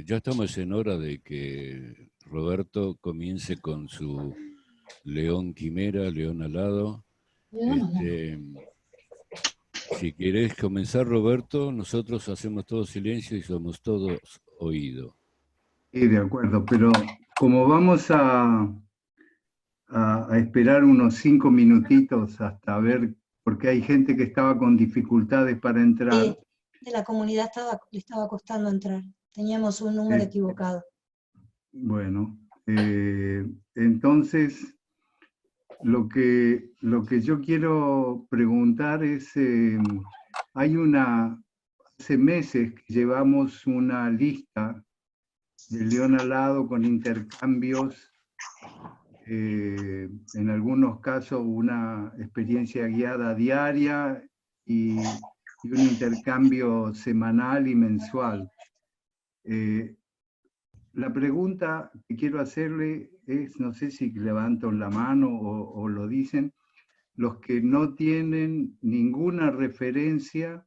Ya estamos en hora de que Roberto comience con su león quimera, león alado. Si querés comenzar, Roberto, nosotros hacemos todo silencio y somos todos oído. Sí, de acuerdo, pero como vamos a esperar unos 5 minutitos hasta ver, porque hay gente que estaba con dificultades para entrar. Sí, de la comunidad le estaba costando entrar. Teníamos un número equivocado. Bueno, entonces lo que yo quiero preguntar es, hace meses que llevamos una lista del león alado con intercambios, en algunos casos una experiencia guiada diaria y un intercambio semanal y mensual. La pregunta que quiero hacerle es, no sé si levantan la mano o lo dicen, los que no tienen ninguna referencia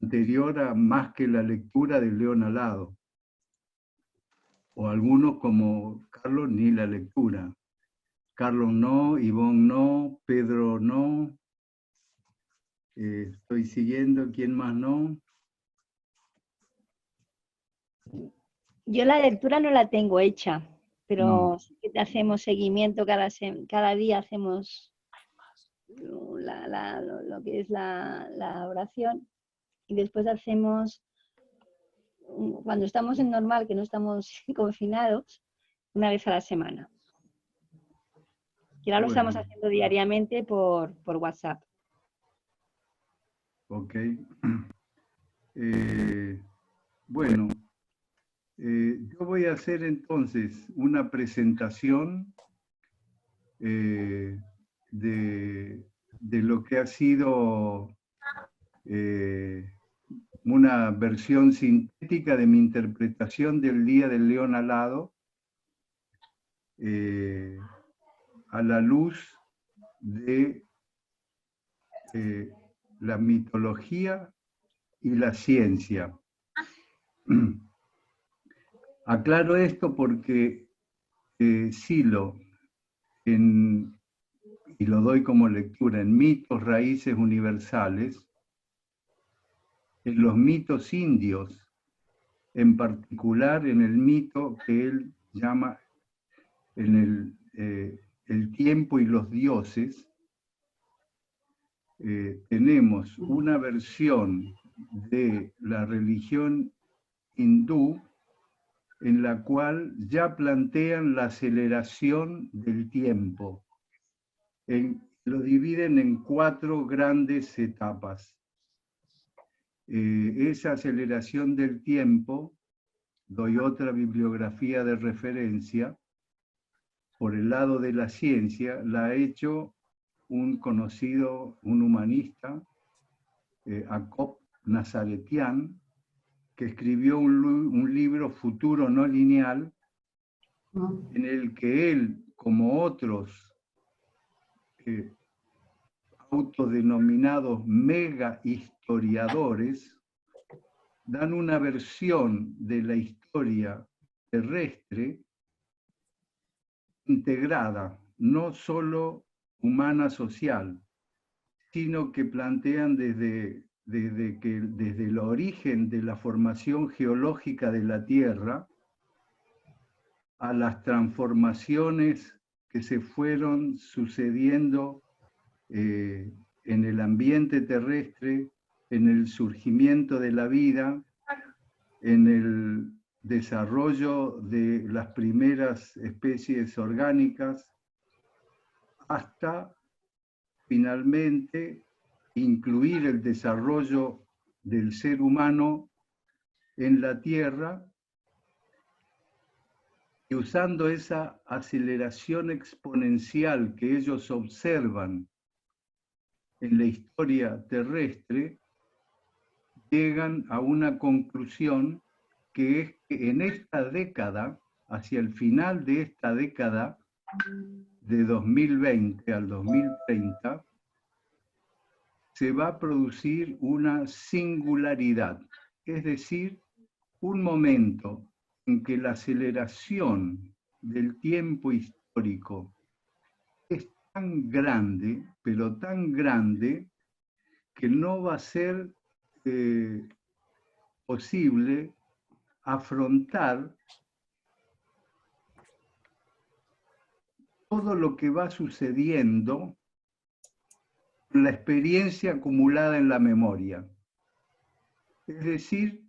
anterior a más que la lectura del león alado. O algunos como Carlos, ni la lectura. Carlos no, Ivonne no, Pedro no. Estoy siguiendo, ¿quién más no? Yo la lectura no la tengo hecha, pero sí que hacemos seguimiento cada día, hacemos lo que es la oración y después hacemos, cuando estamos en normal, que no estamos confinados, una vez a la semana. Y ahora lo estamos haciendo diariamente por WhatsApp. Ok. Bueno, yo voy a hacer entonces una presentación de lo que ha sido una versión sintética de mi interpretación del Día del León Alado, a la luz de la mitología y la ciencia. Aclaro esto porque Silo, y lo doy como lectura, en Mitos, Raíces Universales, en los mitos indios, en particular en el mito que él llama en el tiempo y los dioses, tenemos una versión de la religión hindú en la cual ya plantean la aceleración del tiempo. Lo dividen en 4 grandes etapas. Esa aceleración del tiempo, doy otra bibliografía de referencia, por el lado de la ciencia, la ha hecho un conocido, un humanista, Jacob Nazaretian, que escribió un libro, Futuro no lineal, en el que él, como otros autodenominados mega historiadores, dan una versión de la historia terrestre integrada, no solo humana social, sino que plantean desde el origen de la formación geológica de la Tierra a las transformaciones que se fueron sucediendo en el ambiente terrestre, en el surgimiento de la vida, en el desarrollo de las primeras especies orgánicas, hasta finalmente incluir el desarrollo del ser humano en la Tierra, y usando esa aceleración exponencial que ellos observan en la historia terrestre, llegan a una conclusión que es que en esta década, hacia el final de esta década, de 2020 al 2030, se va a producir una singularidad. es decir, un momento en que la aceleración del tiempo histórico es tan grande, pero tan grande, que no va a ser posible afrontar todo lo que va sucediendo con la experiencia acumulada en la memoria. Es decir,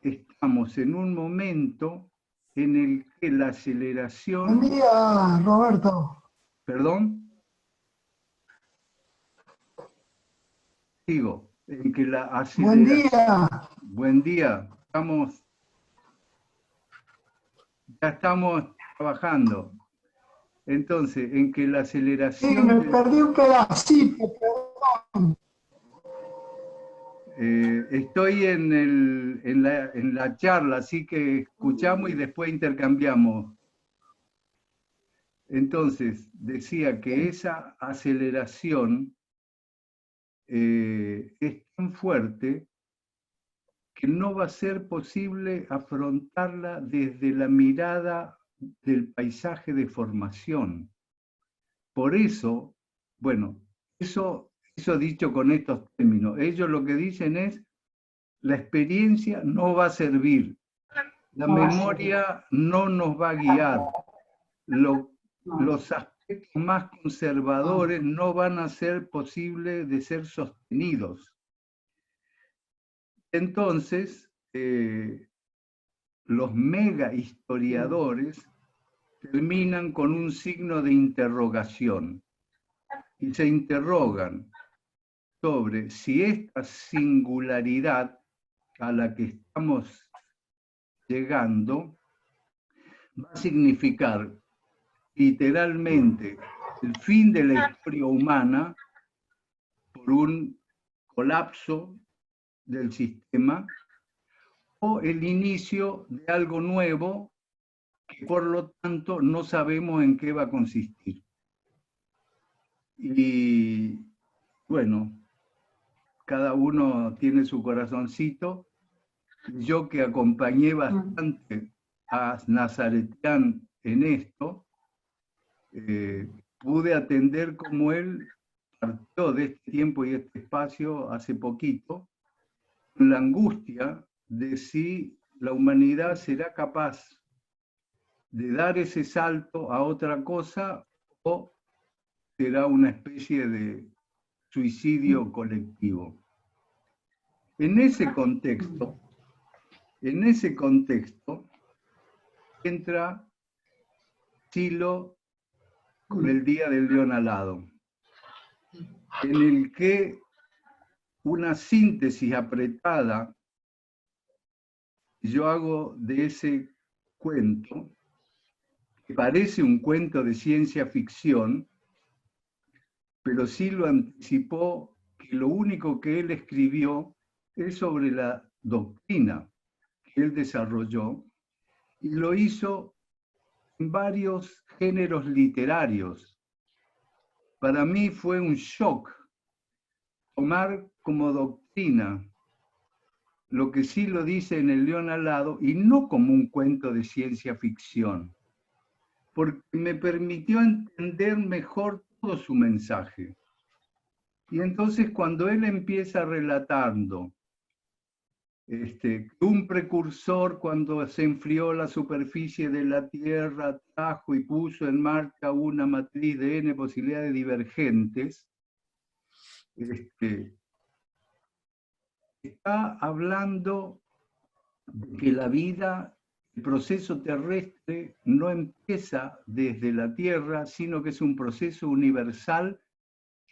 estamos en un momento en el que la aceleración... Buen día, Roberto. ¿Perdón? Sigo. En que la Buen aceleración... día. Buen día. Ya estamos trabajando. Entonces, en que la aceleración... Sí, me perdí un pedacito, perdón. Estoy en la charla, así que escuchamos y después intercambiamos. Entonces, decía que esa aceleración es tan fuerte que no va a ser posible afrontarla desde la mirada del paisaje de formación. Por eso, bueno, eso dicho con estos términos, ellos lo que dicen es, la experiencia no va a servir, la memoria no nos va a guiar, los aspectos más conservadores no van a ser posibles de ser sostenidos. Entonces, los mega historiadores terminan con un signo de interrogación y se interrogan sobre si esta singularidad a la que estamos llegando va a significar literalmente el fin de la historia humana por un colapso del sistema o el inicio de algo nuevo que por lo tanto no sabemos en qué va a consistir. Y bueno, cada uno tiene su corazoncito. Yo que acompañé bastante a Nazaretian en esto, pude atender cómo él partió de este tiempo y este espacio hace poquito, con la angustia de si la humanidad será capaz de dar ese salto a otra cosa o será una especie de suicidio colectivo. En ese contexto entra Silo con el Día del León Alado, en el que una síntesis apretada yo hago de ese cuento, que parece un cuento de ciencia ficción, pero sí lo anticipó, que lo único que él escribió es sobre la doctrina que él desarrolló, y lo hizo en varios géneros literarios. Para mí fue un shock tomar como doctrina lo que sí lo dice en El León Alado, y no como un cuento de ciencia ficción, porque me permitió entender mejor todo su mensaje. Y entonces cuando él empieza relatando un precursor, cuando se enfrió la superficie de la Tierra, trajo y puso en marcha una matriz de n posibilidades divergentes, está hablando de que la vida, el proceso terrestre, no empieza desde la Tierra, sino que es un proceso universal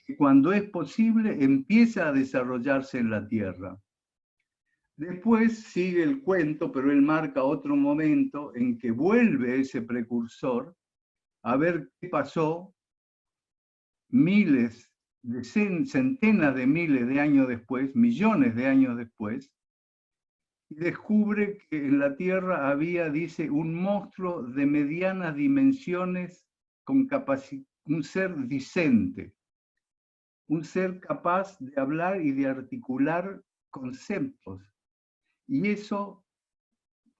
que cuando es posible empieza a desarrollarse en la Tierra. Después sigue el cuento, pero él marca otro momento en que vuelve ese precursor a ver qué pasó miles, centenas de miles de años después, millones de años después, y descubre que en la Tierra había, dice, un monstruo de medianas dimensiones con un ser discente, un ser capaz de hablar y de articular conceptos. Y eso,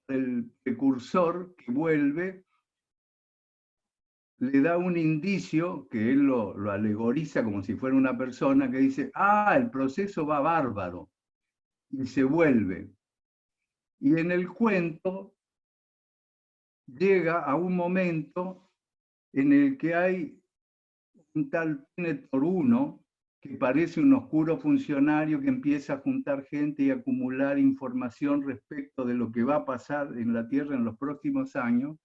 el precursor que vuelve, le da un indicio, que él lo alegoriza como si fuera una persona, que dice, el proceso va bárbaro, y se vuelve. Y en el cuento llega a un momento en el que hay un tal Tenetor 1, que parece un oscuro funcionario que empieza a juntar gente y acumular información respecto de lo que va a pasar en la Tierra en los próximos años,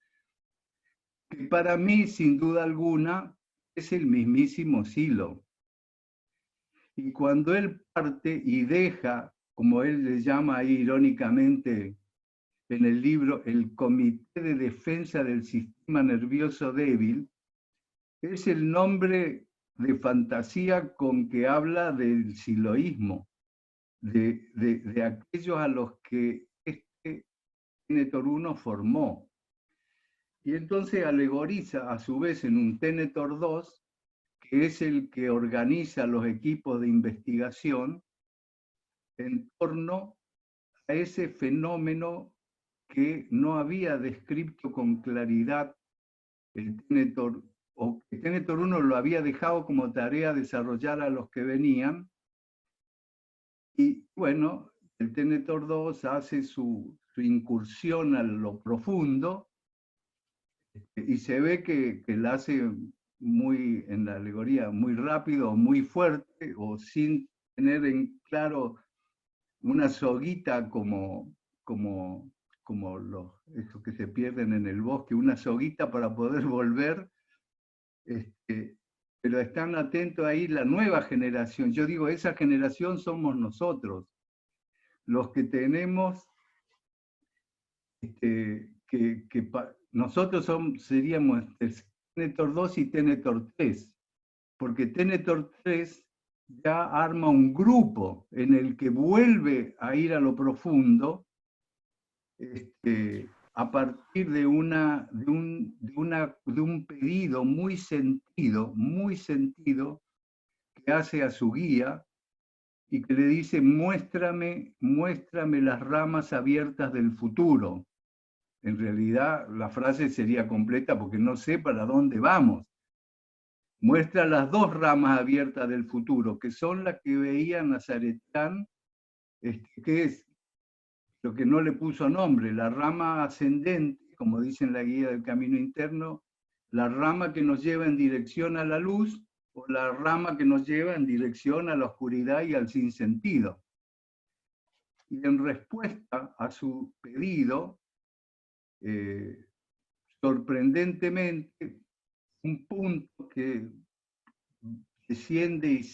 que para mí, sin duda alguna, es el mismísimo Silo. Y cuando él parte y deja, como él le llama ahí irónicamente en el libro, el Comité de Defensa del Sistema Nervioso Débil, es el nombre de fantasía con que habla del siloísmo, de aquellos a los que este Tenetor 1 formó. Y entonces alegoriza a su vez en un Tenetor 2, que es el que organiza los equipos de investigación en torno a ese fenómeno que no había descrito con claridad el Tenetor, o que Tenetor 1 lo había dejado como tarea desarrollar a los que venían. Y bueno, el Tenetor 2 hace su incursión a lo profundo, y se ve que la hace muy, en la alegoría, muy rápido, muy fuerte, o sin tener en claro una soguita como esos que se pierden en el bosque, una soguita para poder volver, pero están atentos ahí la nueva generación. Yo digo, esa generación somos nosotros, los que tenemos, nosotros seríamos Tenetor 2 y Tenetor 3, porque Tenetor 3 ya arma un grupo en el que vuelve a ir a lo profundo, a partir de un pedido muy sentido que hace a su guía y que le dice, muéstrame las ramas abiertas del futuro. En realidad la frase sería completa porque no sé para dónde vamos. Muestra las dos ramas abiertas del futuro, que son las que veía Nazaretán, que es lo que no le puso nombre, la rama ascendente, como dice en la guía del camino interno, la rama que nos lleva en dirección a la luz, o la rama que nos lleva en dirección a la oscuridad y al sinsentido. Y en respuesta a su pedido, sorprendentemente, un punto que desciende y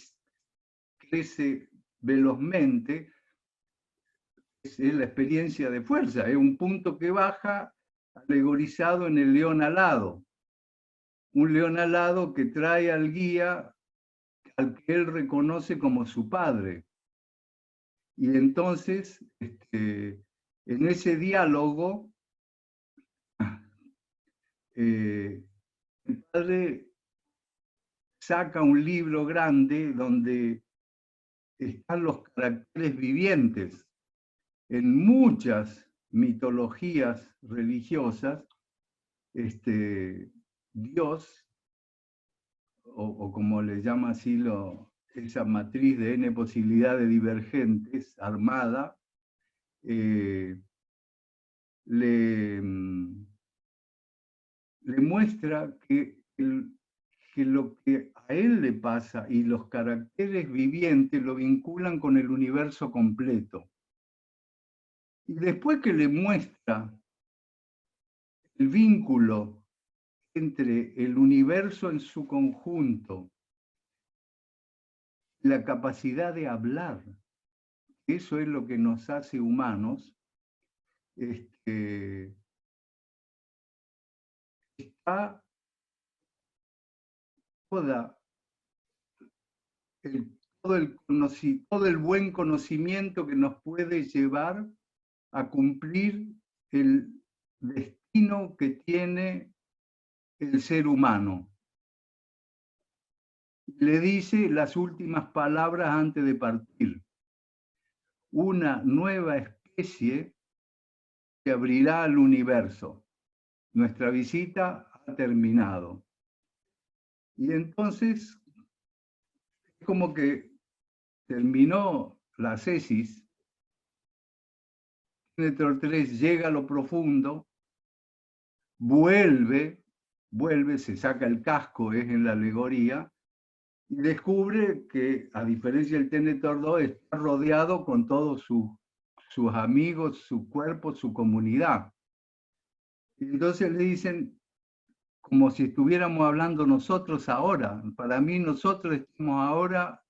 crece velozmente es la experiencia de fuerza, es un punto que baja alegorizado en el león alado, un león alado que trae al guía al que él reconoce como su padre. Y entonces, en ese diálogo, el padre saca un libro grande donde están los caracteres vivientes. En muchas mitologías religiosas, Dios, o como le llama así esa matriz de n posibilidades divergentes armada, le muestra que lo que a él le pasa y los caracteres vivientes lo vinculan con el universo completo. Y después que le muestra el vínculo entre el universo en su conjunto, la capacidad de hablar, eso es lo que nos hace humanos, está todo el buen conocimiento que nos puede llevar a cumplir el destino que tiene el ser humano. Le dice las últimas palabras antes de partir. Una nueva especie especie se abrirá al universo. Nuestra visita ha terminado. Y entonces, es como que terminó la cesis, Ténetor 3 llega a lo profundo, vuelve, se saca el casco, es en la alegoría, y descubre que, a diferencia del Ténetor 2, está rodeado con todos sus amigos, su cuerpo, su comunidad. Y entonces le dicen, como si estuviéramos hablando nosotros ahora. Para mí, nosotros estamos ahora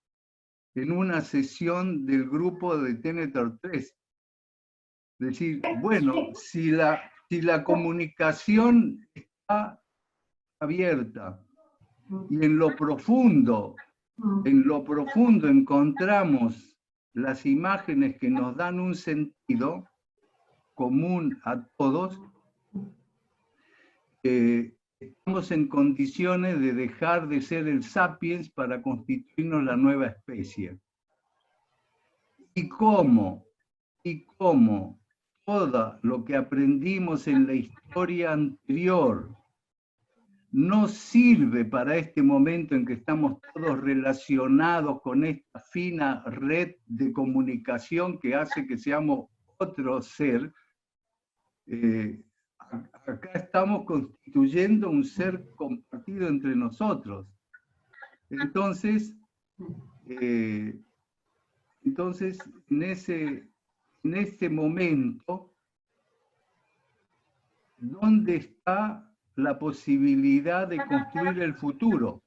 en una sesión del grupo de Ténetor 3. Es decir, bueno, si la comunicación está abierta y en lo profundo encontramos las imágenes que nos dan un sentido común a todos, estamos en condiciones de dejar de ser el sapiens para constituirnos la nueva especie. ¿Y cómo? Todo lo que aprendimos en la historia anterior no sirve para este momento en que estamos todos relacionados con esta fina red de comunicación que hace que seamos otro ser. Acá estamos constituyendo un ser compartido entre nosotros. Entonces, en este momento, ¿dónde está la posibilidad de construir el futuro?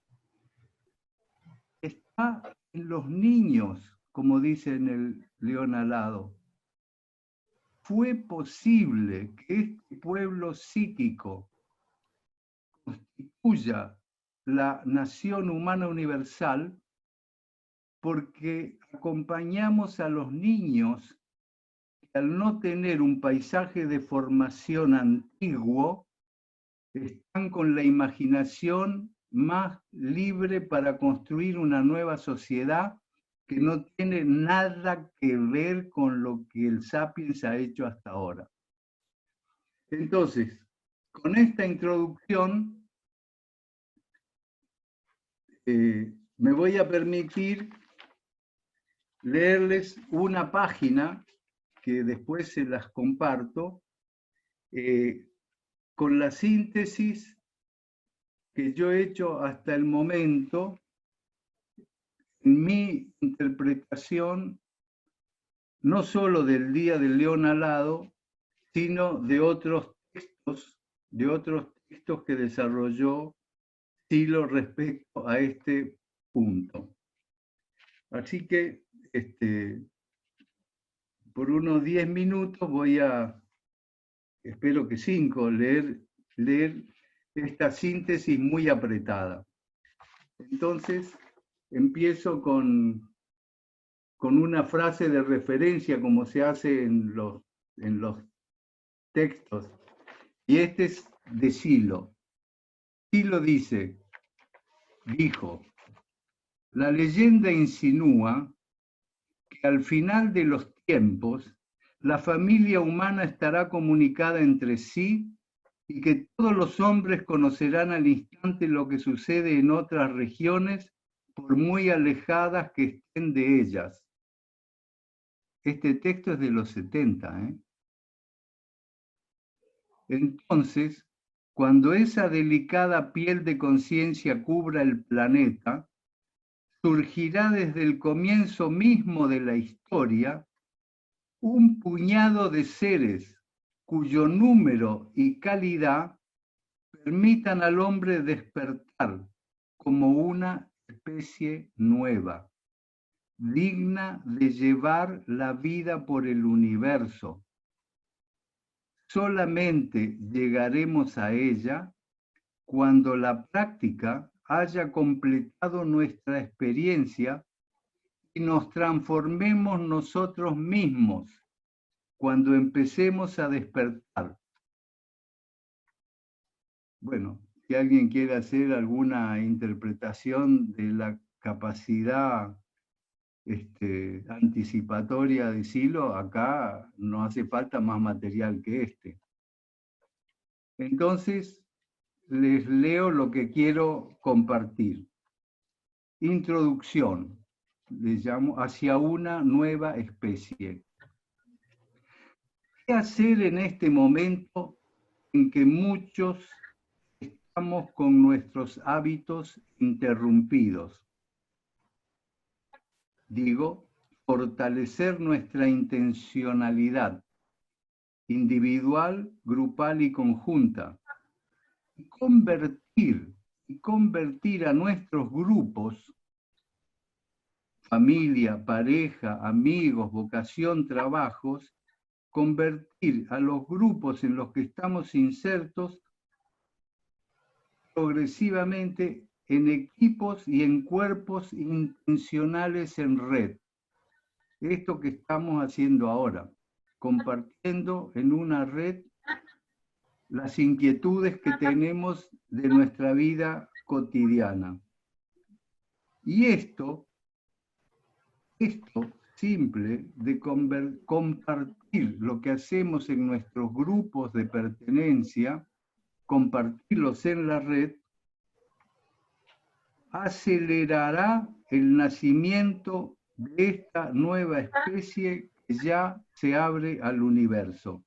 Está en los niños, como dice en el León Alado. Fue posible que este pueblo psíquico constituya la nación humana universal porque acompañamos a los niños que, al no tener un paisaje de formación antiguo, están con la imaginación más libre para construir una nueva sociedad que no tiene nada que ver con lo que el Sapiens ha hecho hasta ahora. Entonces, con esta introducción, me voy a permitir leerles una página que después se las comparto, con la síntesis que yo he hecho hasta el momento en mi interpretación, no solo del Día del León Alado, sino de otros textos que desarrolló Silo respecto a este punto. Así que, por unos 10 minutos voy a, espero que 5, leer esta síntesis muy apretada. Entonces, empiezo con una frase de referencia, como se hace en los textos, y este es de Silo. Silo dijo, la leyenda insinúa que al final de los tiempos, la familia humana estará comunicada entre sí y que todos los hombres conocerán al instante lo que sucede en otras regiones, por muy alejadas que estén de ellas. Este texto es de los 70, Entonces, cuando esa delicada piel de conciencia cubra el planeta, surgirá desde el comienzo mismo de la historia un puñado de seres cuyo número y calidad permitan al hombre despertar como una especie nueva, digna de llevar la vida por el universo. Solamente llegaremos a ella cuando la práctica haya completado nuestra experiencia y nos transformemos nosotros mismos, cuando empecemos a despertar. Bueno, si alguien quiere hacer alguna interpretación de la capacidad anticipatoria de Silo, acá no hace falta más material que este. Entonces, les leo lo que quiero compartir. Introducción, le llamo, hacia una nueva especie. ¿Qué hacer en este momento en que muchos estamos con nuestros hábitos interrumpidos? Digo, fortalecer nuestra intencionalidad individual, grupal y conjunta, y convertir a nuestros grupos, familia, pareja, amigos, vocación, trabajos, convertir a los grupos en los que estamos insertos progresivamente en equipos y en cuerpos intencionales en red. Esto que estamos haciendo ahora, compartiendo en una red las inquietudes que tenemos de nuestra vida cotidiana. Y esto simple de compartir lo que hacemos en nuestros grupos de pertenencia, compartirlos en la red, acelerará el nacimiento de esta nueva especie que ya se abre al universo.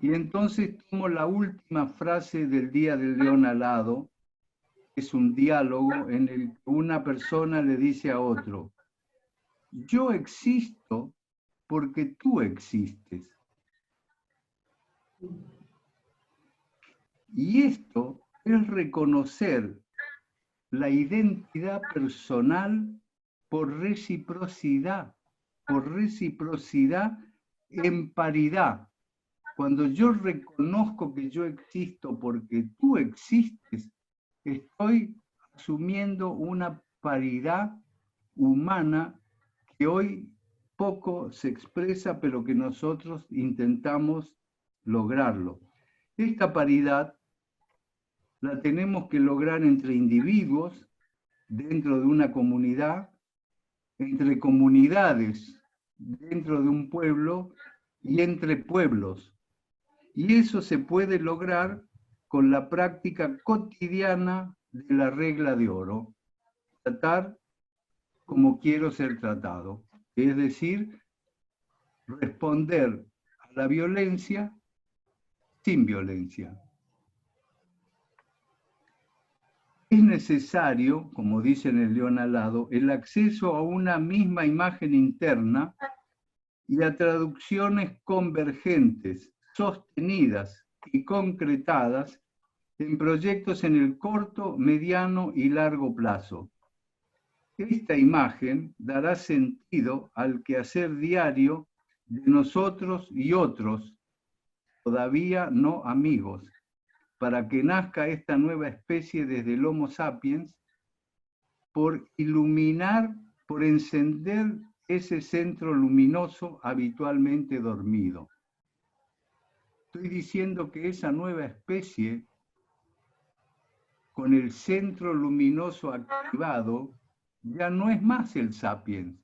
Y entonces tomo la última frase del Día del León Alado. Es un diálogo en el que una persona le dice a otro: yo existo porque tú existes. Y esto es reconocer la identidad personal por reciprocidad en paridad. Cuando yo reconozco que yo existo porque tú existes, estoy asumiendo una paridad humana que hoy poco se expresa, pero que nosotros intentamos lograrlo. Esta paridad la tenemos que lograr entre individuos, dentro de una comunidad, entre comunidades, dentro de un pueblo y entre pueblos. Y eso se puede lograr con la práctica cotidiana de la regla de oro. Tratar como quiero ser tratado. Es decir, responder a la violencia sin violencia. Es necesario, como dice en el León Alado, el acceso a una misma imagen interna y a traducciones convergentes, sostenidas y concretadas en proyectos en el corto, mediano y largo plazo. Esta imagen dará sentido al quehacer diario de nosotros y otros, todavía no amigos, para que nazca esta nueva especie desde el Homo sapiens, por iluminar, por encender ese centro luminoso habitualmente dormido. Estoy diciendo que esa nueva especie, con el centro luminoso activado, ya no es más el sapiens,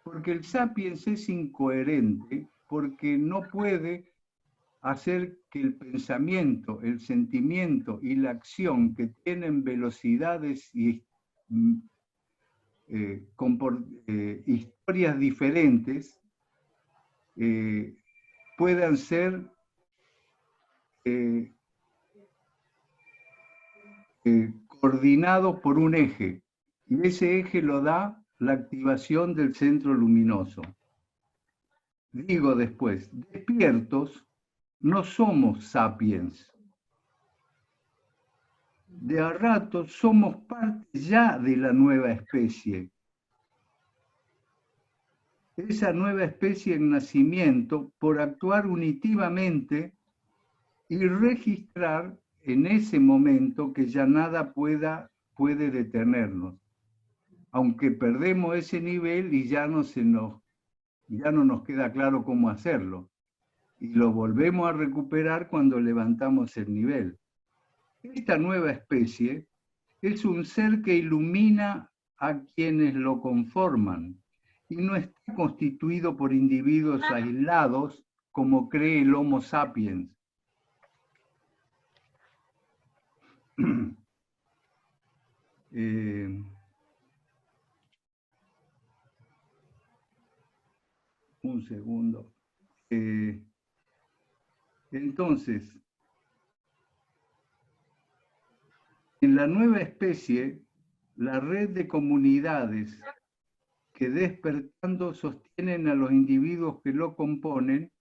porque el sapiens es incoherente, porque no puede hacer que el pensamiento, el sentimiento y la acción, que tienen velocidades y historias diferentes, puedan ser coordinados por un eje, y ese eje lo da la activación del centro luminoso. Digo después, despiertos no somos sapiens. De a rato somos parte ya de la nueva especie. Esa nueva especie en nacimiento por actuar unitivamente y registrar en ese momento que ya nada puede detenernos. Aunque perdemos ese nivel y ya no nos queda claro cómo hacerlo. Y lo volvemos a recuperar cuando levantamos el nivel. Esta nueva especie es un ser que ilumina a quienes lo conforman y no está constituido por individuos aislados como cree el Homo sapiens. Un segundo. Entonces, en la nueva especie, la red de comunidades que despertando sostienen a los individuos que lo componen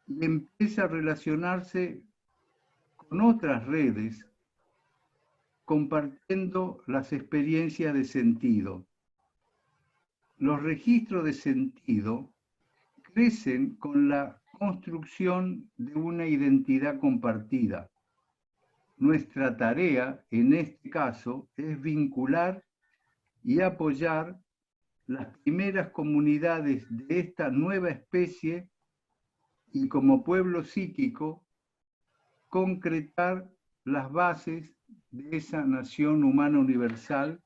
y empieza a relacionarse con otras redes, compartiendo las experiencias de sentido. Los registros de sentido crecen con la construcción de una identidad compartida. Nuestra tarea, en este caso, es vincular y apoyar las primeras comunidades de esta nueva especie y como pueblo psíquico, concretar las bases de esa nación humana universal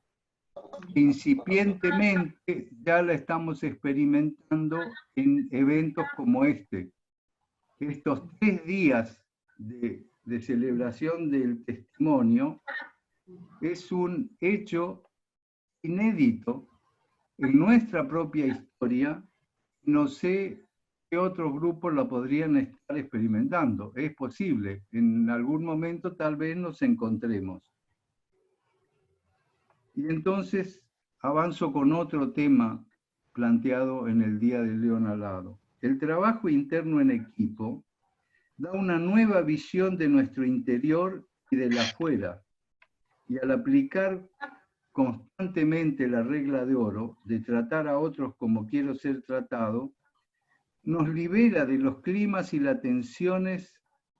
que incipientemente ya la estamos experimentando en eventos como este. Estos 3 días de celebración del testimonio es un hecho inédito en nuestra propia historia. No sé qué otros grupos la podrían estar experimentando. Es posible, en algún momento tal vez nos encontremos. Y entonces avanzo con otro tema planteado en el Día del León Alado. El trabajo interno en equipo da una nueva visión de nuestro interior y del afuera. Y al aplicar constantemente la regla de oro de tratar a otros como quiero ser tratado, nos libera de los climas y las tensiones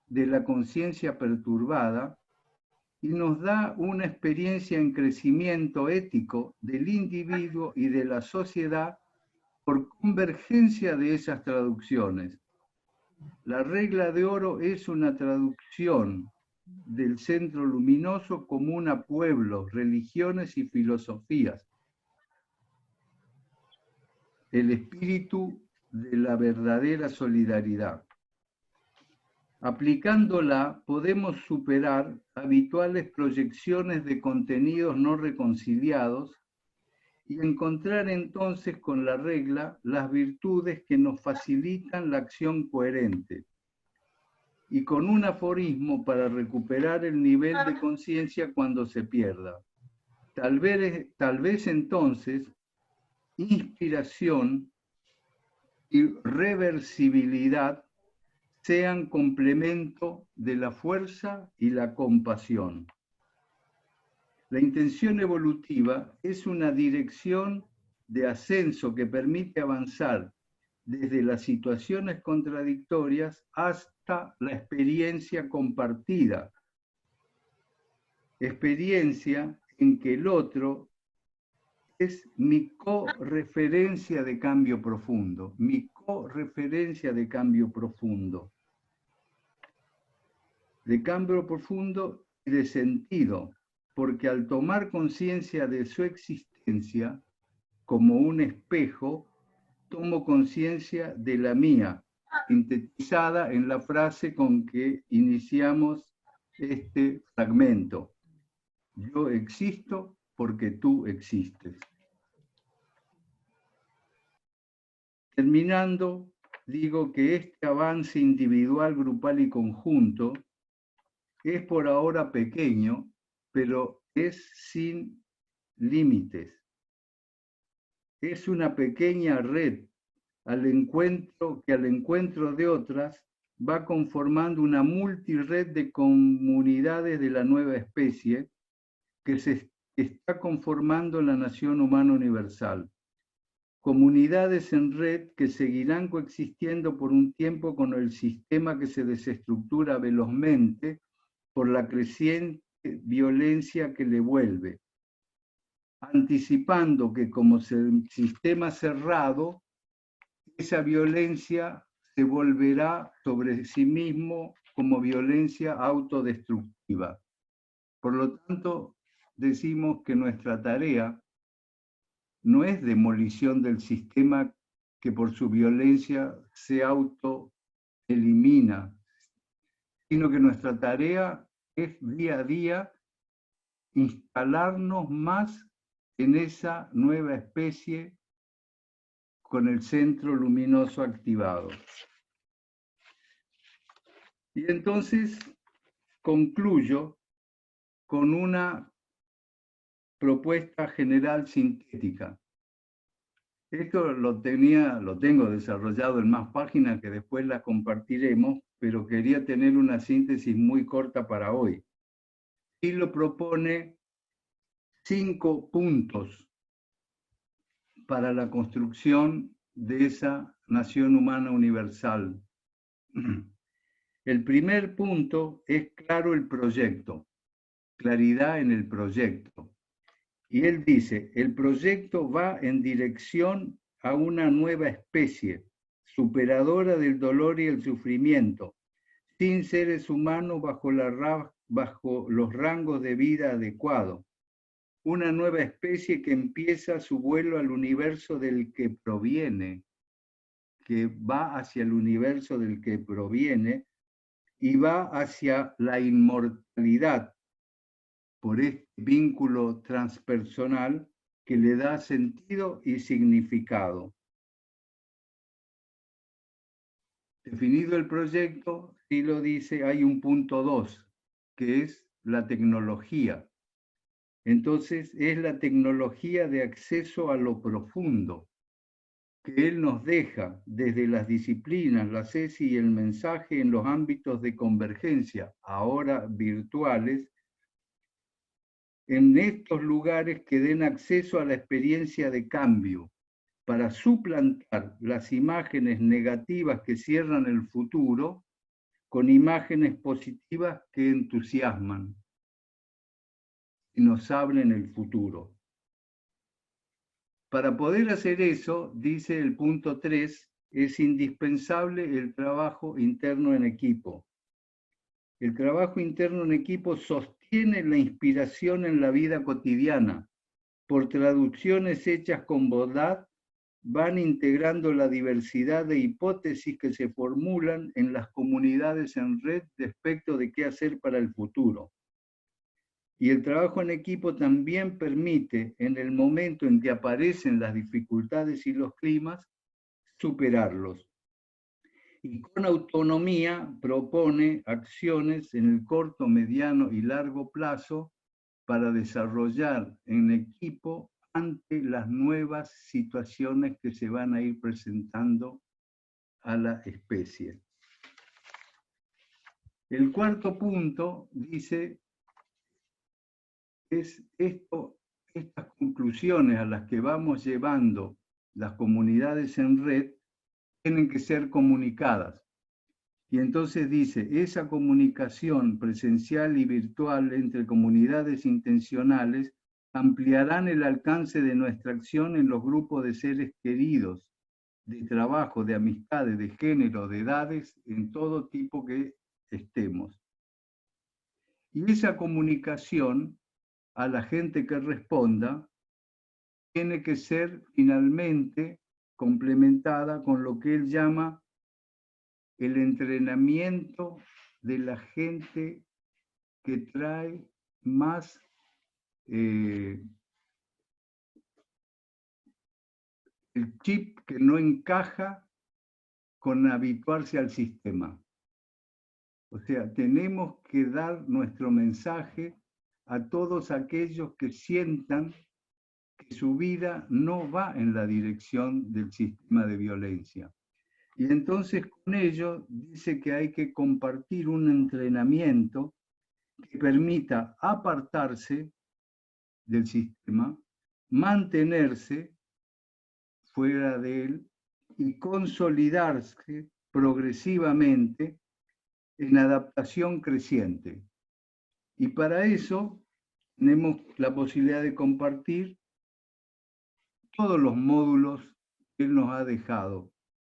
de la conciencia perturbada y nos da una experiencia en crecimiento ético del individuo y de la sociedad por convergencia de esas traducciones. La regla de oro es una traducción del centro luminoso común a pueblos, religiones y filosofías. El espíritu de la verdadera solidaridad. Aplicándola podemos superar habituales proyecciones de contenidos no reconciliados y encontrar entonces con la regla las virtudes que nos facilitan la acción coherente y con un aforismo para recuperar el nivel de conciencia cuando se pierda. Tal vez entonces inspiración y reversibilidad sean complemento de la fuerza y la compasión. La intención evolutiva es una dirección de ascenso que permite avanzar desde las situaciones contradictorias hasta la experiencia compartida. Experiencia en que el otro es mi correferencia de cambio profundo, mi correferencia de cambio profundo y de sentido, porque al tomar conciencia de su existencia como un espejo, tomo conciencia de la mía, sintetizada en la frase con que iniciamos este fragmento. Yo existo porque tú existes. Terminando, digo que este avance individual, grupal y conjunto es por ahora pequeño, pero es sin límites. Es una pequeña red que al encuentro de otras va conformando una multired de comunidades de la nueva especie que se está conformando la nación humana universal. Comunidades en red que seguirán coexistiendo por un tiempo con el sistema que se desestructura velozmente por la creciente violencia que le vuelve, anticipando que como sistema cerrado, esa violencia se volverá sobre sí mismo como violencia autodestructiva. Por lo tanto, decimos que nuestra tarea no es demolición del sistema que por su violencia se autoelimina, sino que nuestra tarea es día a día instalarnos más en esa nueva especie con el centro luminoso activado. Y entonces concluyo con una propuesta general sintética. Esto lo tengo desarrollado en más páginas que después las compartiremos, pero quería tener una síntesis muy corta para hoy. Y lo propone 5 puntos para la construcción de esa nación humana universal. El primer punto es claro el proyecto, claridad en el proyecto. Y él dice, el proyecto va en dirección a una nueva especie, superadora del dolor y el sufrimiento, sin seres humanos bajo los rangos de vida adecuados. Una nueva especie que empieza su vuelo al universo del que proviene, que va hacia el universo del que proviene y va hacia la inmortalidad por este vínculo transpersonal que le da sentido y significado. Definido el proyecto, sí lo dice, hay un punto 2, que es la tecnología. Entonces, es la tecnología de acceso a lo profundo que él nos deja desde las disciplinas, la CESI y el mensaje en los ámbitos de convergencia, ahora virtuales, en estos lugares que den acceso a la experiencia de cambio, para suplantar las imágenes negativas que cierran el futuro con imágenes positivas que entusiasman y nos abren el futuro. Para poder hacer eso, dice el punto 3, es indispensable el trabajo interno en equipo. El trabajo interno en equipo sostiene la inspiración en la vida cotidiana. Por traducciones hechas con bondad, van integrando la diversidad de hipótesis que se formulan en las comunidades en red respecto de qué hacer para el futuro. Y el trabajo en equipo también permite, en el momento en que aparecen las dificultades y los climas, superarlos. Y con autonomía propone acciones en el corto, mediano y largo plazo para desarrollar en equipo ante las nuevas situaciones que se van a ir presentando a la especie. El cuarto punto dice, es estas conclusiones a las que vamos llevando las comunidades en red tienen que ser comunicadas. Y entonces dice, esa comunicación presencial y virtual entre comunidades intencionales ampliarán el alcance de nuestra acción en los grupos de seres queridos, de trabajo, de amistades, de género, de edades, en todo tipo que estemos. Y esa comunicación a la gente que responda tiene que ser finalmente complementada con lo que él llama el entrenamiento de la gente que trae más el chip que no encaja con habituarse al sistema. O sea, tenemos que dar nuestro mensaje a todos aquellos que sientan que su vida no va en la dirección del sistema de violencia. Y entonces con ello dice que hay que compartir un entrenamiento que permita apartarse del sistema, mantenerse fuera de él y consolidarse progresivamente en adaptación creciente. Y para eso tenemos la posibilidad de compartir todos los módulos que él nos ha dejado,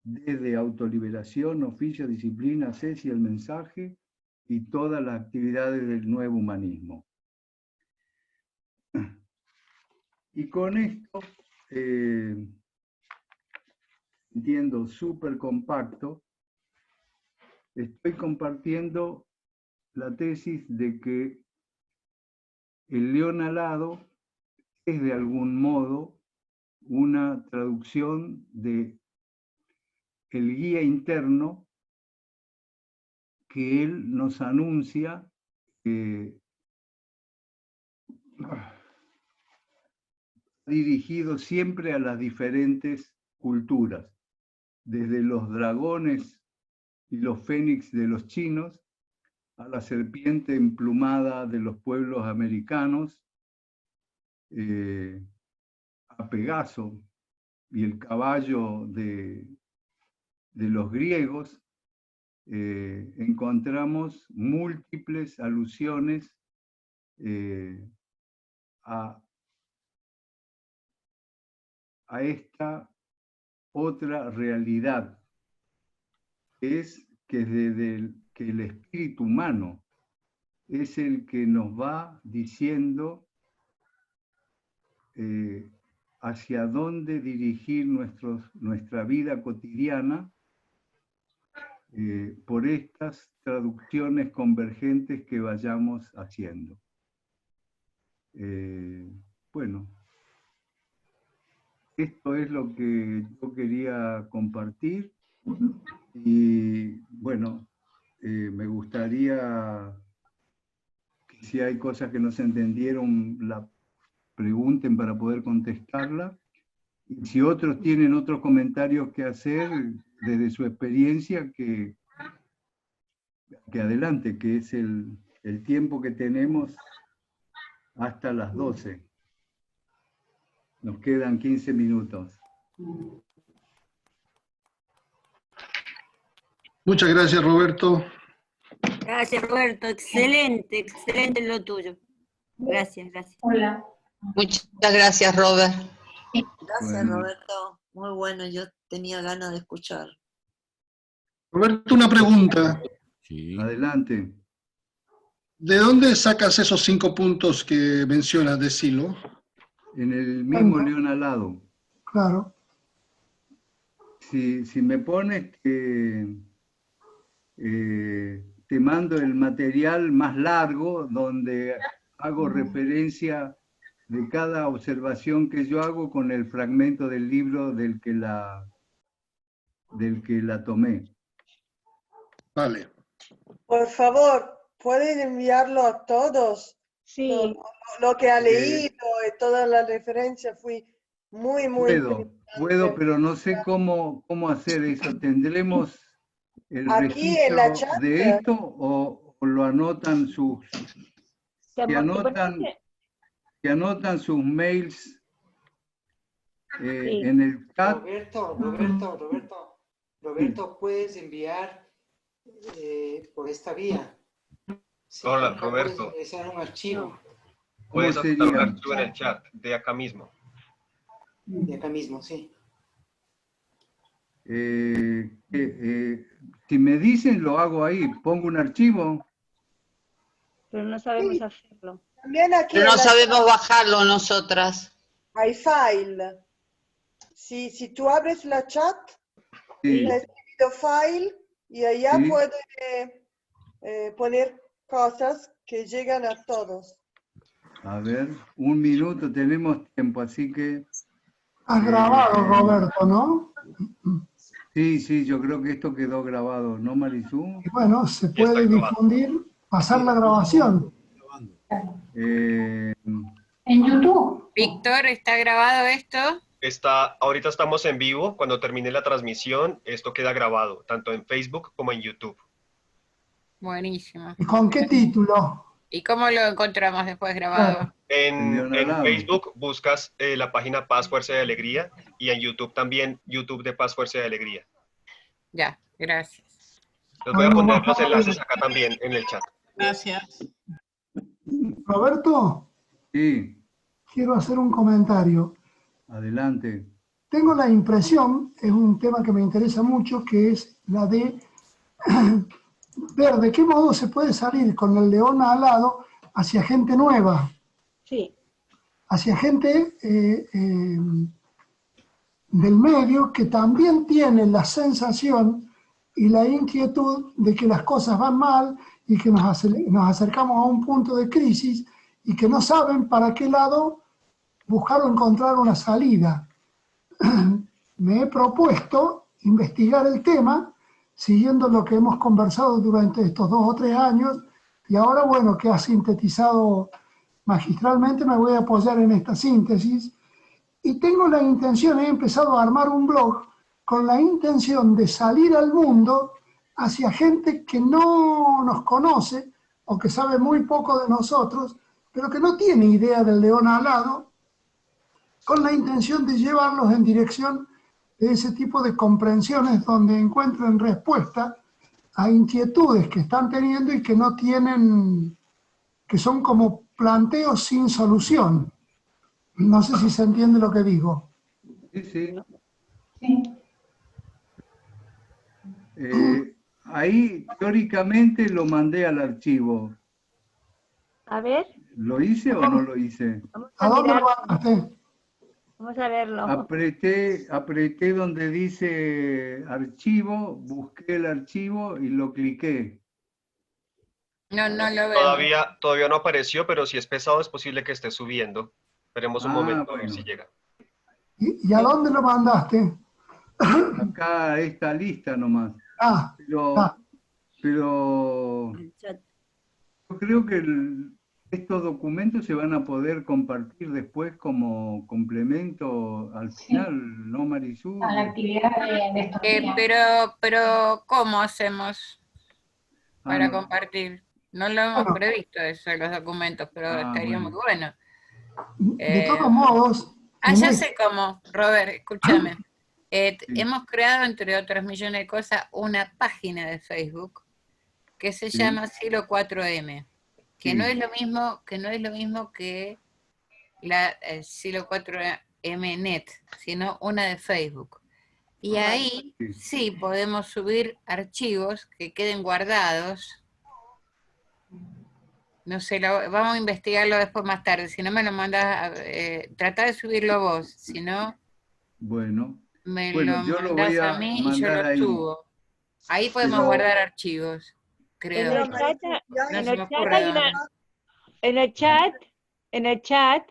desde autoliberación, oficio, disciplina, CESI, el mensaje y todas las actividades del nuevo humanismo. Y con esto entiendo, súper compacto, estoy compartiendo la tesis de que el león alado es de algún modo una traducción de el guía interno que él nos anuncia dirigido siempre a las diferentes culturas, desde los dragones y los fénix de los chinos, a la serpiente emplumada de los pueblos americanos, a Pegaso y el caballo de los griegos, encontramos múltiples alusiones a esta otra realidad, que es que desde que el espíritu humano es el que nos va diciendo hacia dónde dirigir nuestra vida cotidiana por estas traducciones convergentes que vayamos haciendo. Bueno, esto es lo que yo quería compartir y bueno, me gustaría que si hay cosas que no se entendieron, la pregunten para poder contestarla. Y si otros tienen otros comentarios que hacer desde su experiencia, que adelante, que es el tiempo que tenemos hasta las 12. Nos quedan 15 minutos. Muchas gracias, Roberto. Gracias, Roberto. Excelente, excelente lo tuyo. Gracias, gracias. Hola. Muchas gracias, Robert. Gracias, Bueno. Roberto. Muy bueno, yo tenía ganas de escuchar. Roberto, una pregunta. Sí. Adelante. ¿De dónde sacas esos 5 puntos que mencionas de Silo? En el mismo león alado. Claro. Si me pones te mando el material más largo donde hago referencia de cada observación que yo hago con el fragmento del libro del que la tomé. Vale. Por favor, ¿pueden enviarlo a todos? Sí, Lo que ha leído y todas las referencias fue muy Puedo, pero no sé cómo hacer eso. ¿Tendremos el aquí en la registro chat de esto o lo anotan que anotan sus mails en el chat? Roberto, puedes enviar por esta vía. Sí, Hola, acá Roberto. puedes ingresar un archivo. Puedes ¿Cómo anotar un sería? archivo en el chat de acá mismo. De acá mismo, sí. Si me dicen, lo hago ahí. Pongo un archivo. pero no sabemos hacerlo. También aquí Pero no en la sabemos chat bajarlo nosotras. hay file. Si tú abres la chat, Sí. está escrito file y allá Sí. puede poner cosas que llegan a todos. A ver, un minuto, tenemos tiempo, así que... Has grabado, Roberto, ¿no? Sí, yo creo que esto quedó grabado, ¿no, Marisú? Y bueno, se puede difundir, pasar la grabación. En YouTube. Víctor, ¿está grabado esto? Ahorita estamos en vivo. Cuando termine la transmisión, esto queda grabado, tanto en Facebook como en YouTube. Buenísimo. ¿Y con qué título? ¿Y cómo lo encontramos después grabado? En Leonardo. Facebook buscas la página Paz, Fuerza y Alegría, y en YouTube también, YouTube de Paz, Fuerza y Alegría. Ya, gracias. Les voy a poner los enlaces acá también en el chat. Gracias. Roberto, Sí, quiero hacer un comentario. adelante. Tengo la impresión, es un tema que me interesa mucho, que es la de ver de qué modo se puede salir con el león alado hacia gente nueva, Sí, hacia gente del medio que también tienen la sensación y la inquietud de que las cosas van mal y que nos acercamos a un punto de crisis y que no saben para qué lado buscar o encontrar una salida. Me he propuesto investigar el tema siguiendo lo que hemos conversado durante estos 2 o 3 años y ahora, bueno, que ha sintetizado magistralmente, me voy a apoyar en esta síntesis y tengo la intención, he empezado a armar un blog con la intención de salir al mundo hacia gente que no nos conoce o que sabe muy poco de nosotros, pero que no tiene idea del león alado, con la intención de llevarlos en dirección de ese tipo de comprensiones donde encuentren respuesta a inquietudes que están teniendo y que no tienen, que son como planteos sin solución. No sé si se entiende lo que digo. Sí, sí. Sí. Ahí teóricamente lo mandé al archivo. A ver, ¿Lo hice o no lo hice? vamos ¿A a dónde mirar, lo mandaste? vamos a verlo. Apreté donde dice archivo, busqué el archivo y lo cliqué. No, no lo veo. Todavía no apareció, pero si es pesado es posible que esté subiendo. Esperemos un momento a ver Bueno. si llega. ¿Y a dónde lo mandaste? Acá esta lista nomás. Ah, Pero yo creo que estos documentos se van a poder compartir después como complemento al final, ¿no, Marisú? A la actividad de estos días. Pero ¿cómo hacemos para no. compartir? No lo hemos previsto eso, los documentos, pero estaría muy bueno. de todos modos... Ya sé cómo, Robert, escúchame. Hemos creado, entre otras millones de cosas, una página de Facebook que se llama Silo 4M, que no es lo mismo que la Silo 4M Net, sino una de Facebook. Y ahí sí podemos subir archivos que queden guardados. No sé, vamos a investigarlo después más tarde. Si no me lo mandas, trata de subirlo vos. Si no, bueno, me yo lo lo mandás voy a mí y yo mandar lo ahí. subo. Ahí podemos Pero- guardar archivos, creo. En el chat,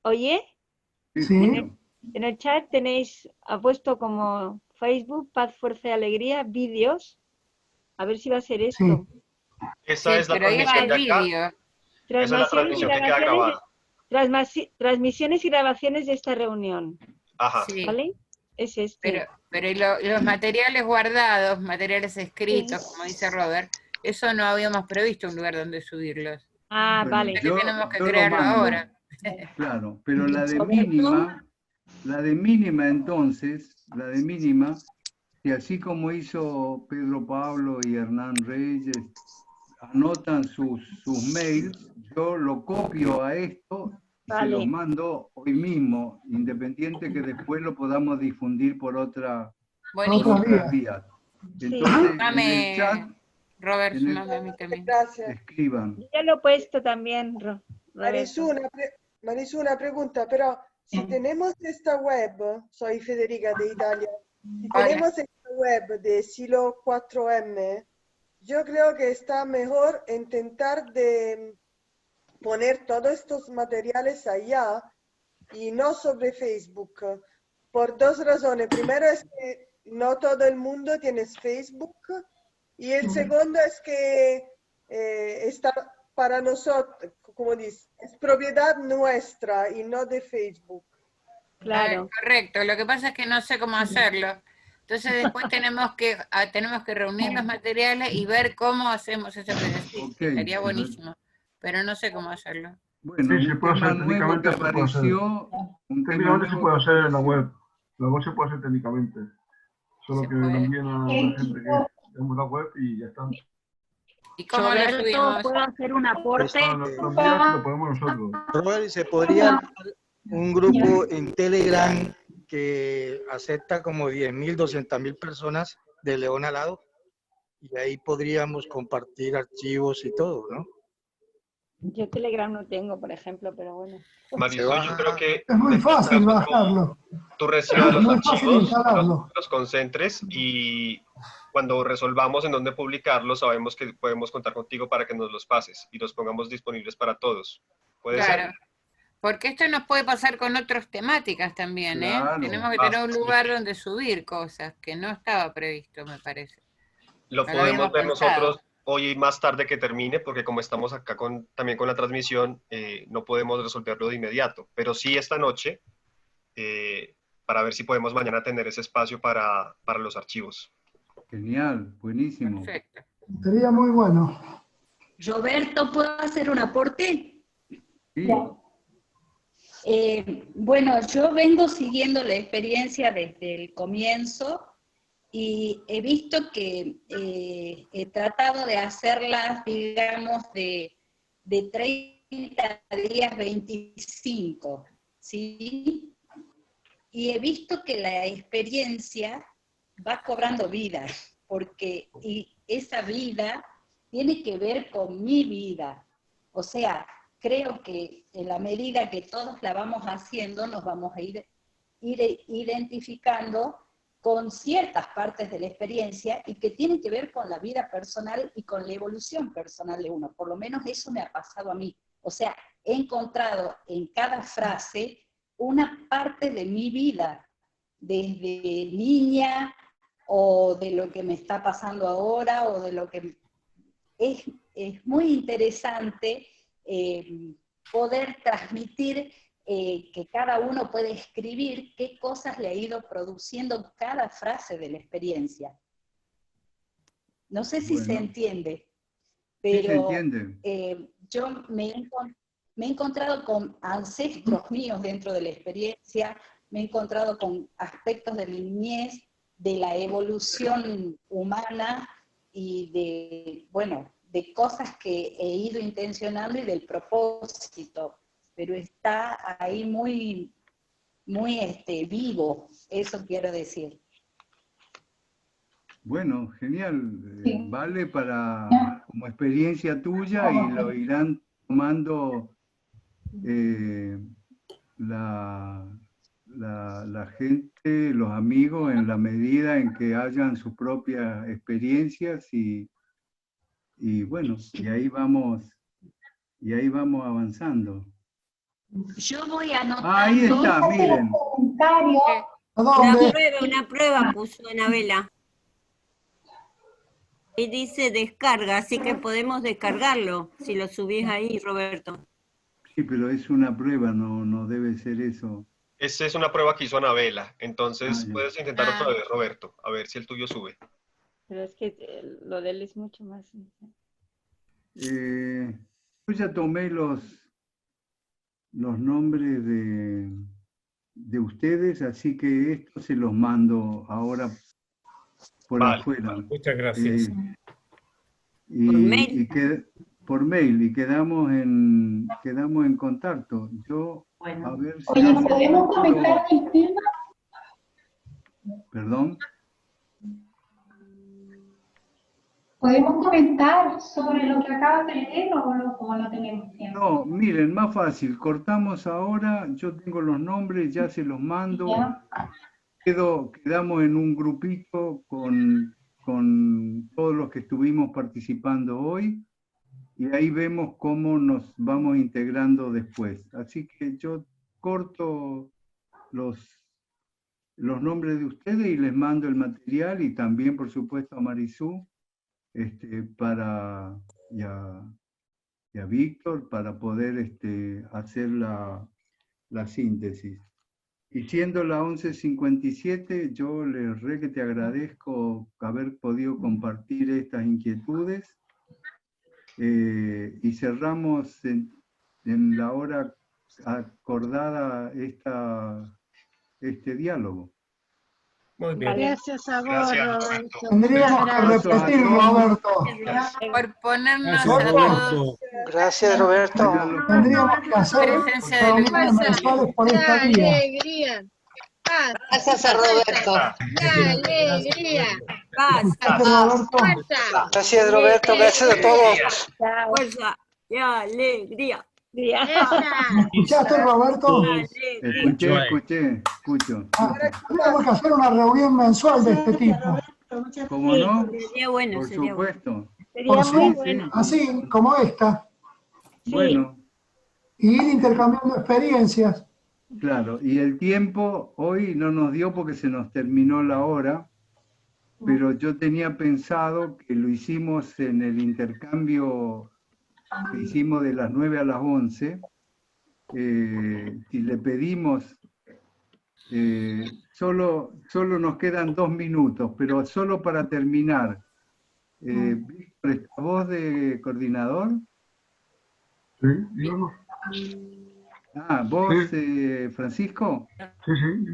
¿oye? Sí. En el chat tenéis, ha puesto como Facebook, Paz, Fuerza y Alegría, vídeos. A ver si va a ser esto. Esa es la pero ahí va transmisión el de acá. vídeo. Esa es la transmisión que queda grabada. Transmisiones y grabaciones de esta reunión. Ajá. Sí. ¿Vale? Es este. Pero los materiales guardados, materiales escritos, como dice Robert, eso no habíamos previsto un lugar donde subirlos. Ah, Bueno, vale. Que tenemos que yo lo crearlo mando. ahora. Claro, pero la de mínima entonces, que así como hizo Pedro Pablo y Hernán Reyes, anotan sus mails, yo lo copio a esto y se los mando hoy mismo, independiente que después lo podamos difundir por otras vías. Entonces, en el chat, Robert, sumame a mí también. Gracias. escriban. Ya lo he puesto también, Marisú, una pregunta, pero si tenemos esta web, soy Federica de Italia, si tenemos esta web de Silo 4M, yo creo que está mejor intentar de poner todos estos materiales allá y no sobre Facebook, por 2 razones. Primero es que no todo el mundo tiene Facebook y el segundo es que está para nosotros, como dice, es propiedad nuestra y no de Facebook. Claro. Correcto, lo que pasa es que no sé cómo hacerlo. Entonces después tenemos que reunir los materiales y ver cómo hacemos eso que decís. Sería buenísimo, pero no sé cómo hacerlo. Bueno, sí, se puede hacer técnicamente, se puede hacer. Técnicamente se puede hacer en la web. La web se puede hacer técnicamente. Solo que lo envíen a la gente que tenemos la web y ya está. ¿Y cómo lo subimos? ¿Puedo hacer un aporte? Lo envías y lo podemos nosotros. Robert, ¿se podría armar un grupo en Telegram que acepta como 10.000, 200.000 personas de León Alado? Y ahí podríamos compartir archivos y todo, ¿no? Yo Telegram no tengo, por ejemplo, pero bueno. Marisol, yo creo que Es muy fácil bajarlo. tú recibas Es los muy fácil archivos, instalarlo. los concentres y cuando resolvamos en dónde publicarlos, sabemos que podemos contar contigo para que nos los pases y los pongamos disponibles para todos. ¿Puede Claro. ser? Porque esto nos puede pasar con otras temáticas también, ¿eh? Claro. Tenemos que tener un lugar donde subir cosas, que no estaba previsto, me parece. Lo No lo podemos habíamos ver pensado. nosotros hoy y más tarde que termine, porque como estamos acá también con la transmisión, no podemos resolverlo de inmediato. Pero sí esta noche, para ver si podemos mañana tener ese espacio para los archivos. Genial, buenísimo. Perfecto. Sería muy bueno. Roberto, ¿puedo hacer un aporte? Sí. Bueno, yo vengo siguiendo la experiencia desde el comienzo y he visto que he tratado de hacerlas, digamos, de 30 días 25, ¿sí? Y he visto que la experiencia va cobrando vida, porque esa vida tiene que ver con mi vida. O sea, creo que en la medida que todos la vamos haciendo, nos vamos a ir identificando con ciertas partes de la experiencia y que tienen que ver con la vida personal y con la evolución personal de uno. Por lo menos eso me ha pasado a mí. O sea, he encontrado en cada frase una parte de mi vida, desde niña, o de lo que me está pasando ahora, o de lo que... Es muy interesante poder transmitir que cada uno puede escribir qué cosas le ha ido produciendo cada frase de la experiencia. No sé si se entiende, pero Sí, se entiende. yo me he encontrado con ancestros míos dentro de la experiencia, me he encontrado con aspectos de mi niñez, de la evolución humana y de, bueno, de cosas que he ido intencionando y del propósito, pero está ahí muy, muy vivo, eso quiero decir. Bueno, genial. Vale como experiencia tuya y lo irán tomando la gente, los amigos, en la medida en que hayan sus propias experiencias y bueno, y ahí vamos avanzando. Yo voy anotando. Ahí está, miren. Una prueba puso Anabela. Y dice descarga, así que podemos descargarlo si lo subís ahí, Roberto. Sí, pero es una prueba, no debe ser eso. Esa es una prueba que hizo Anabela, entonces ya. puedes intentar otra vez, Roberto, a ver si el tuyo sube. Pero es que lo de él es mucho más... Yo ya tomé los nombres de ustedes, así que esto se los mando ahora por afuera. Muchas gracias. Por mail, y quedamos en contacto. Yo, a ver si... Oye, ¿podemos comentar el tema? ¿Perdón? ¿Podemos comentar sobre lo que acabas de leer o no tenemos tiempo? No, miren, más fácil. Cortamos ahora, yo tengo los nombres, ya se los mando. Quedamos en un grupito con todos los que estuvimos participando hoy y ahí vemos cómo nos vamos integrando después. Así que yo corto los nombres de ustedes y les mando el material y también, por supuesto, a Marisú y a Víctor para poder hacer la síntesis. Y siendo la 11:57, yo que te agradezco haber podido compartir estas inquietudes y cerramos en la hora acordada este diálogo. Muy bien. Gracias a vos, Roberto. Tendríamos que repetir, Roberto. Por ponernos a Roberto. todos Gracias, Roberto. Tendríamos que hacer presencia de reuniones mensuales por esta ¡Qué vía. alegría! ¡Paz! Gracias a Roberto. ¡Qué alegría! Paz. Gracias, Roberto. ¡Fuerza! Gracias, Roberto. Gracias a todos. Chao. Fuerza. ¡Qué alegría! ¿Me escuchaste, Roberto? Escucho. Tenemos que hacer una reunión mensual de este tipo. ¿Cómo no? Sería bueno, Por sería bueno. supuesto. Sería Sí, muy sí. bueno. Así, como esta. Bueno, Y ir intercambiando experiencias. claro. Y el tiempo hoy no nos dio porque se nos terminó la hora, pero yo tenía pensado que lo hicimos en el intercambio que hicimos de las 9 a las 11. Si le pedimos, solo nos quedan 2 minutos, pero solo para terminar. Víctor, ¿está vos de coordinador? Sí, díganos. ¿Vos, Francisco? Sí, sí.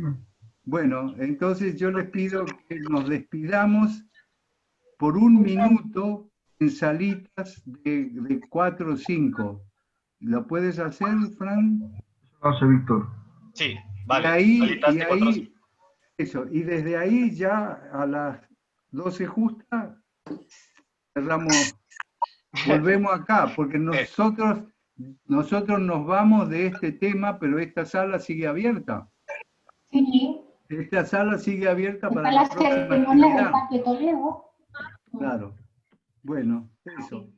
Bueno, entonces yo les pido que nos despidamos por 1 minuto en salitas de 4 o 5. ¿Lo puedes hacer, Fran? Hace Víctor. Sí, vale. Y desde ahí ya a las 12 justas cerramos, volvemos acá, porque nosotros nos vamos de este tema, pero esta sala sigue abierta. Sí. Esta sala sigue abierta para Está la la próxima ceremonia del actividad. Parque Toledo. Claro. Bueno, eso.